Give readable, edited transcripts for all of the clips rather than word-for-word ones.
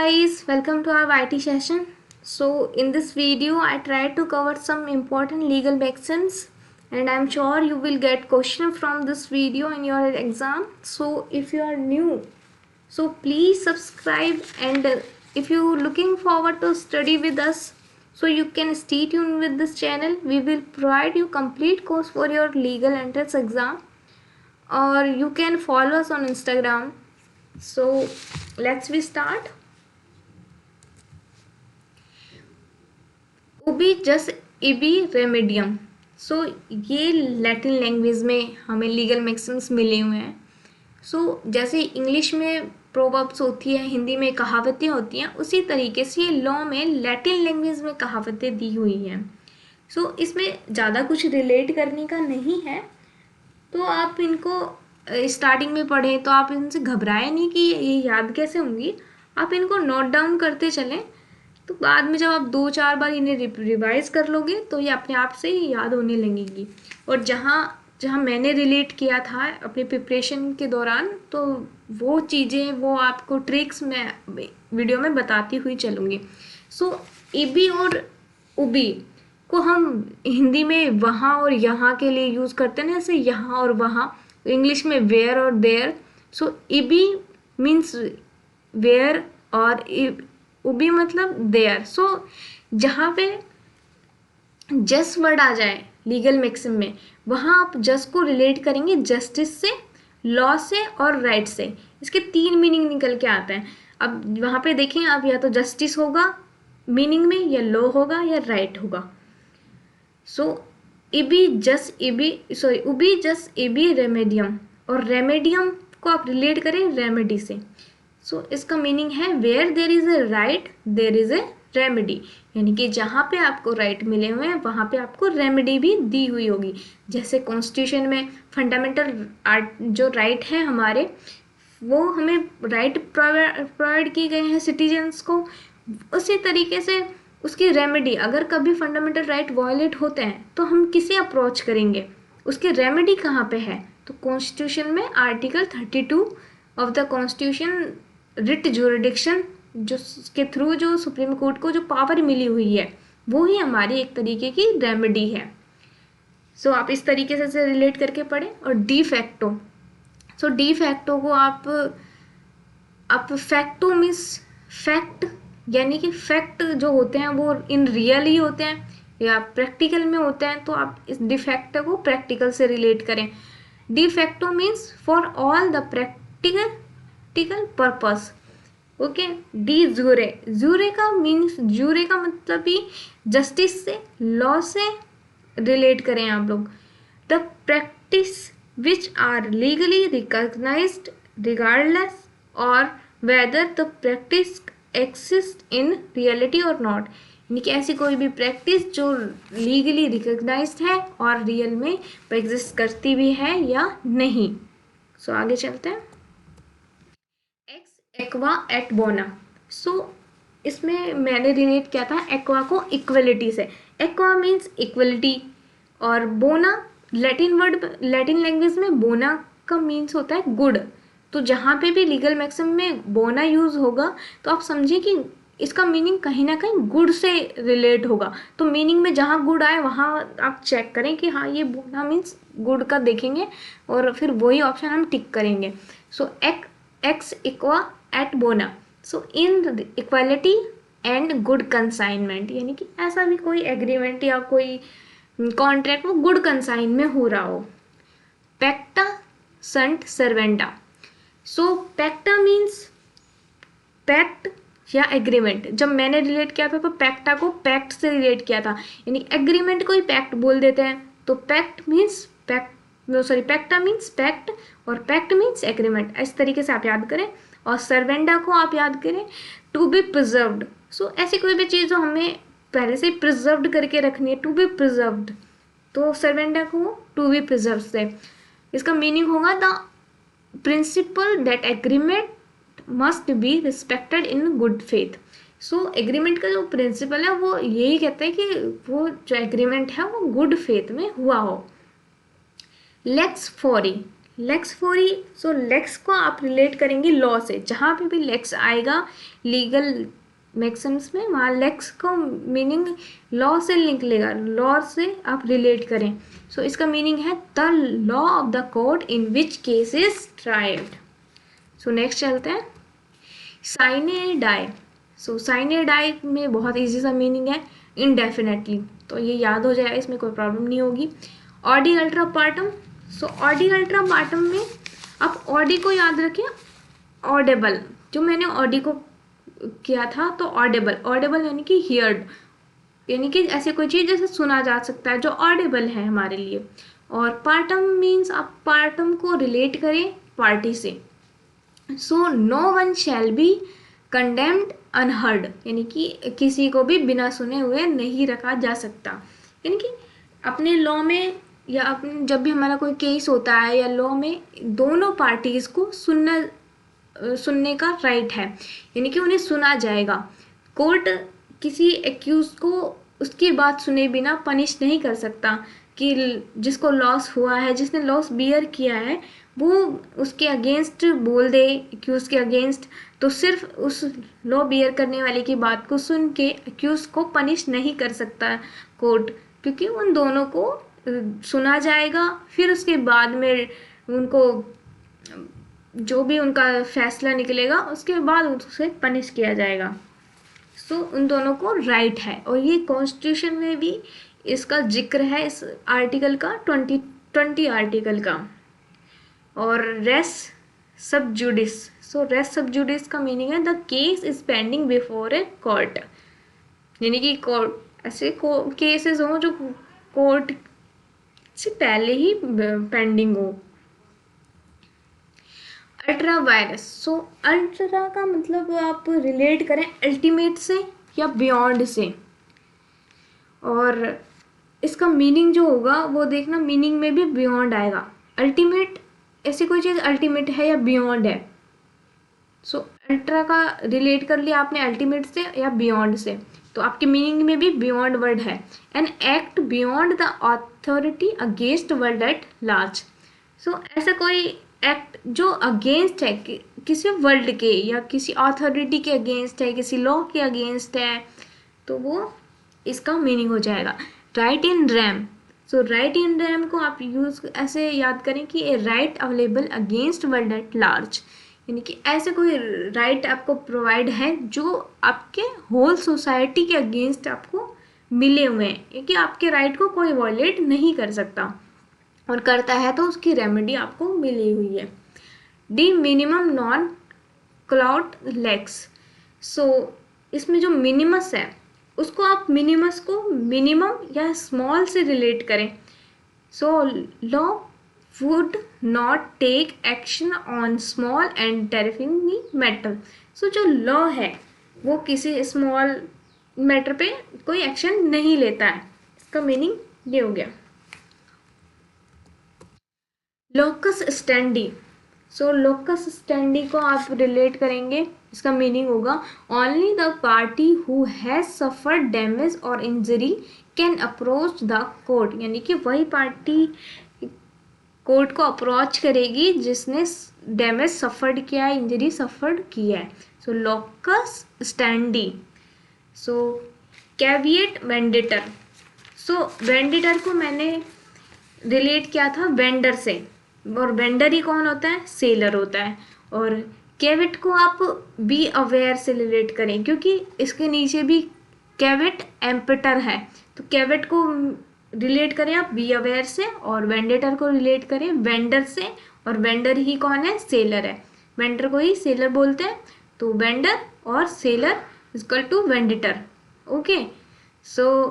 guys, welcome to our YT session. So in this video I tried to cover some important legal maxims and I'm sure you will get question from this video in your exam. So if you are new, so please subscribe and if you looking forward to study with us, so you can stay tuned with this channel. We will provide you complete course for your legal entrance exam, or you can follow us on Instagram. So let's we start. उबी जस इबी Remedium. सो ये Latin language में हमें legal Maxim's मिले हुए हैं। सो जैसे इंग्लिश में प्रोवर्ब्स होती है, हिंदी में कहावतें होती हैं, उसी तरीके से ये लॉ में लैटिन लैंग्वेज में कहावतें दी हुई हैं। सो इसमें ज़्यादा कुछ रिलेट करने का नहीं है, तो आप इनको स्टार्टिंग में पढ़ें तो आप इनसे घबराएं नहीं कि ये याद कैसे होंगी। आप इनको नोट डाउन करते चलें, तो बाद में जब आप 2-4 बार इन्हें रिवाइज कर लोगे तो ये अपने आप से ही याद होने लगेगी। और जहाँ जहाँ मैंने रिलेट किया था अपने प्रिपरेशन के दौरान, तो वो चीज़ें, वो आपको ट्रिक्स मैं वीडियो में बताती हुई चलूँगी। सो इबी और उबी को हम हिंदी में वहाँ और यहाँ के लिए यूज़ करते हैं, जैसे यहाँ और वहाँ। इंग्लिश में वेयर और देयर। सो इबी मीन्स वेयर और उबी मतलब देयर। सो जहाँ पे जस्ट वर्ड आ जाए लीगल मैक्सिम में, वहाँ आप जस्ट को रिलेट करेंगे जस्टिस से, लॉ से और राइट से। इसके 3 मीनिंग निकल के आते हैं। अब वहाँ पे देखें आप, या तो जस्टिस होगा मीनिंग में, या लॉ होगा, या राइट होगा। सो इबी जस्ट इबी, सॉरी उबी जस्ट इबी रेमेडियम, और रेमेडियम को आप रिलेट करें रेमेडी से। सो इसका मीनिंग है where there is a right there is a remedy, यानी कि जहाँ पे आपको राइट मिले हुए हैं वहाँ पे आपको रेमेडी भी दी हुई होगी। जैसे कॉन्स्टिट्यूशन में फंडामेंटल जो राइट है हमारे, वो हमें राइट प्रोवाइड किए गए हैं सिटीजन्स को, उसी तरीके से उसकी रेमेडी, अगर कभी फंडामेंटल राइट वायलेट होते हैं तो हम किसे अप्रोच करेंगे, उसकी रेमेडी कहाँ पे है? तो कॉन्स्टिट्यूशन में article 32 of the constitution, writ jurisdiction, जो के थ्रू जो सुप्रीम कोर्ट को जो पावर मिली हुई है, वो ही हमारी एक तरीके की रेमेडी है। सो आप इस तरीके से रिलेट करके पढ़ें। और डी फैक्टो, सो डी फैक्टो को आप फैक्टो मीन्स फैक्ट, यानी कि फैक्ट जो होते हैं वो इन रियल ही होते हैं या प्रैक्टिकल में होते हैं, तो आप इस डिफैक्टो को प्रैक्टिकल से रिलेट करें। De facto means for all the practical purpose. Okay. D jure, jure का मीन्स, जूरे का मतलब भी जस्टिस से, लॉ से रिलेट करें आप लोग। The practice which are legally recognised regardless or whether the practice exist in reality or not, यानी कि ऐसी कोई भी प्रैक्टिस जो लीगली रिकॉग्नाइज्ड है और रियल में एग्जिस्ट करती भी है या नहीं। सो आगे चलते हैं। एक्स एक्वा एट बोना। सो इसमें मैंने रिलेट किया था एक्वा को इक्वलिटी से। एक्वा मीन्स इक्वलिटी, और बोना लैटिन वर्ड, लैटिन लैंग्वेज में बोना का मीन्स होता है गुड। तो जहाँ पे भी लीगल मैक्सिम में बोना यूज़ होगा तो आप समझिए कि इसका मीनिंग कहीं ना कहीं गुड से रिलेट होगा। तो मीनिंग में जहाँ गुड आए वहाँ आप चेक करें कि हाँ ये बोना मीन्स गुड का देखेंगे, और फिर वही ऑप्शन हम टिक करेंगे। सो एक्स इक्वा एट बोना, so in equality and good consignment, यानी कि ऐसा भी कोई एग्रीमेंट या कोई कॉन्ट्रैक्ट वो गुड कंसाइन में हो रहा हो। पैक्टा संट सर्वेंटा। सो पैक्टा मीन्स पैक्ट या एग्रीमेंट। जब मैंने रिलेट किया था तो पैक्टा को पैक्ट से रिलेट किया था, यानी एग्रीमेंट को ही पैक्ट बोल देते हैं। तो पैक्ट मीन्स पैक्टा मीन्स पैक्ट, और पैक्ट मीन्स एग्रीमेंट। इस तरीके से आप याद करें। और सर्वेंडा को आप याद करें टू बी प्रिजर्व्ड। सो ऐसी कोई भी चीज़ जो हमें पहले से प्रिजर्व्ड करके रखनी है, टू बी प्रिजर्व्ड, तो सर्वेंडा को टू बी प्रिजर्व से इसका मीनिंग होगा the principal that agreement must be respected in good faith. So agreement का जो प्रिंसिपल है वो यही कहता है कि वो जो एग्रीमेंट है वो गुड फेथ में हुआ हो। लेक्स फॉरी, लेक्स फोरी, सो लेक्स को आप रिलेट करेंगे लॉ से। जहाँ पे भी लेक्स आएगा लीगल मैक्सिम्स में, वहाँ लेक्स को मीनिंग लॉ से निकलेगा, लॉ से आप रिलेट करें। सो इसका मीनिंग है the law of the court in which case is tried. So next चलते हैं, साइने डाई। सो साइने डाई में बहुत इजी सा मीनिंग है इनडेफिनेटली, तो ये याद हो जाएगा, इसमें कोई प्रॉब्लम नहीं होगी। ऑडी अल्ट्रा पार्टम, सो ऑडी अल्ट्रा पार्टम में आप ऑडी को याद रखें, ऑडेबल, जो मैंने ऑडी को किया था, तो ऑडेबल, ऑडेबल यानी कि हियर्ड, यानी कि ऐसी कोई चीज़ जैसे सुना जा सकता है जो ऑडेबल है हमारे लिए। और पार्टम मीन्स आप पार्टम को रिलेट करें पार्टी से। So no one shall be condemned unheard, यानी कि किसी को भी बिना सुने हुए नहीं रखा जा सकता। यानी कि अपने लॉ में या अपने जब भी हमारा कोई केस होता है या लॉ में, दोनों पार्टीज को सुनने का राइट है, यानी कि उन्हें सुना जाएगा। कोर्ट किसी एक्यूज को उसकी बात सुने बिना पनिश नहीं कर सकता, कि जिसको लॉस हुआ है, जिसने लॉस बियर किया है, वो उसके अगेंस्ट बोल दे, एक्यूज के अगेंस्ट, तो सिर्फ उस लॉ बियर करने वाले की बात को सुन के एक्यूज को पनिश नहीं कर सकता कोर्ट, क्योंकि उन दोनों को सुना जाएगा, फिर उसके बाद में उनको जो भी उनका फैसला निकलेगा उसके बाद उसे पनिश किया जाएगा। सो उन दोनों को राइट है, और ये कॉन्स्टिट्यूशन में भी इसका जिक्र है, इस आर्टिकल का 20 आर्टिकल का। और रेस सब जुडिस, सो रेस सब जुडिस का मीनिंग है the case is pending before a court, यानी कि कोर्ट ऐसे केसेस हो जो कोर्ट से पहले ही पेंडिंग हो। अल्ट्रा वायरस, सो अल्ट्रा का मतलब आप रिलेट करें अल्टीमेट से या बियॉन्ड से, और इसका मीनिंग जो होगा वो देखना, मीनिंग में भी बियॉन्ड आएगा। अल्टीमेट, ऐसी कोई चीज़ अल्टीमेट है या बियॉन्ड है, सो अल्ट्रा का रिलेट कर लिया आपने अल्टीमेट से या बियॉन्ड से, तो आपके मीनिंग में भी बियॉन्ड वर्ड है। An act beyond the authority against world at large, so ऐसा कोई एक्ट जो अगेंस्ट है किसी वर्ल्ड के या किसी अथॉरिटी के अगेंस्ट है, किसी लॉ के अगेंस्ट है, तो वो इसका मीनिंग हो जाएगा। Right in rem, so right in rem को आप यूज ऐसे याद करें कि a right available against world at large, यानी कि ऐसे कोई राइट आपको प्रोवाइड है जो आपके होल सोसाइटी के अगेंस्ट आपको मिले हुए हैं, क्योंकि आपके राइट को कोई वॉयलेट नहीं कर सकता, और करता है तो उसकी रेमेडी आपको मिली हुई है। डी मिनिमम नॉन क्लाउड लेक्स, सो इसमें जो मिनिमस है उसको आप मिनिमस को मिनिमम या स्मॉल से रिलेट करें। So law would not take action on small and trifling matter, so जो लॉ है वो किसी स्मॉल मैटर पे कोई एक्शन नहीं लेता है, इसका मीनिंग ये हो गया। लोकस स्टैंडी, सो लोकस स्टैंडी को आप रिलेट करेंगे, इसका मीनिंग होगा only the party who has suffered damage or injury can approach the court, यानी कि वही पार्टी कोर्ट को अप्रोच करेगी जिसने डैमेज सफर्ड किया है, इंजरी सफर्ड किया है। सो लोकस स्टैंडी। सो कैविएट वेंडेटर, सो वेंडेटर को मैंने रिलेट किया था वेंडर से, और वेंडर ही कौन होता है, सेलर होता है। और कैविट को आप बी अवेयर से रिलेट करें, क्योंकि इसके नीचे भी कैविट एम्पेटर है, तो कैविट को रिलेट करें आप बी अवेयर से, और वेंडेटर को रिलेट करें वेंडर से, और वेंडर ही कौन है, सेलर है, वेंडर को ही सेलर बोलते हैं, तो वेंडर और सेलर इक्वल टू वेंडेटर। ओके, सो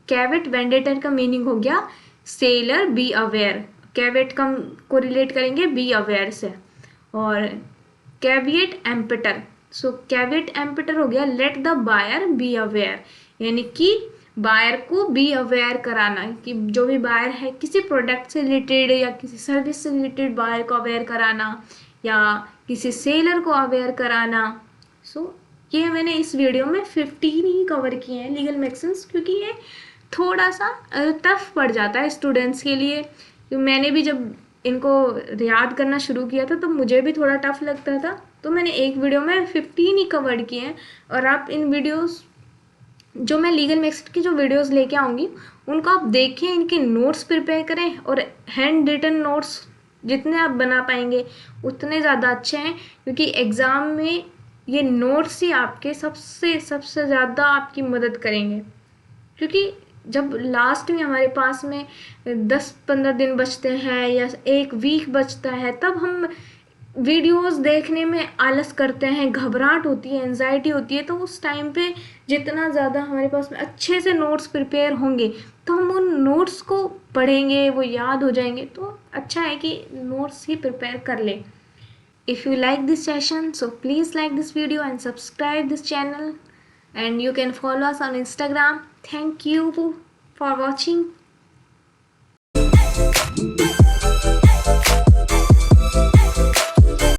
कैविट वेंडेटर का मीनिंग हो गया सेलर बी अवेयर, कैविट को रिलेट करेंगे बी अवेयर से। और कैविएट एम्पेटर, सो कैविएट एम्पेटर हो गया let the buyer be aware, यानी कि बायर को बी अवेयर कराना, कि जो भी बायर है किसी प्रोडक्ट से रिलेटेड या किसी सर्विस से रिलेटेड बायर को अवेयर कराना, या किसी सेलर को अवेयर कराना। सो ये मैंने इस वीडियो में 15 ही कवर किए हैं लीगल मैक्सिम्स, क्योंकि ये थोड़ा सा टफ पड़ जाता है स्टूडेंट्स के लिए। मैंने भी जब इनको याद करना शुरू किया था तो मुझे भी थोड़ा टफ लगता था, तो मैंने एक वीडियो में 15 ही कवर किए हैं। और आप इन वीडियोस, जो मैं लीगल मिक्स की जो वीडियोस लेके आऊँगी, उनको आप देखें, इनके नोट्स प्रिपेयर करें, और हैंड रिटन नोट्स जितने आप बना पाएंगे उतने ज़्यादा अच्छे हैं, क्योंकि एग्ज़ाम में ये नोट्स ही आपके सबसे सबसे ज़्यादा आपकी मदद करेंगे। क्योंकि जब लास्ट में हमारे पास में 10-15 दिन बचते हैं या एक वीक बचता है, तब हम वीडियोस देखने में आलस करते हैं, घबराहट होती है, एंजाइटी होती है। तो उस टाइम पे जितना ज़्यादा हमारे पास में अच्छे से नोट्स प्रिपेयर होंगे, तो हम उन नोट्स को पढ़ेंगे, वो याद हो जाएंगे। तो अच्छा है कि नोट्स ही प्रिपेयर कर ले। If you like this session, so please like this video and subscribe this channel, and you can follow us on Instagram. Thank you for watching.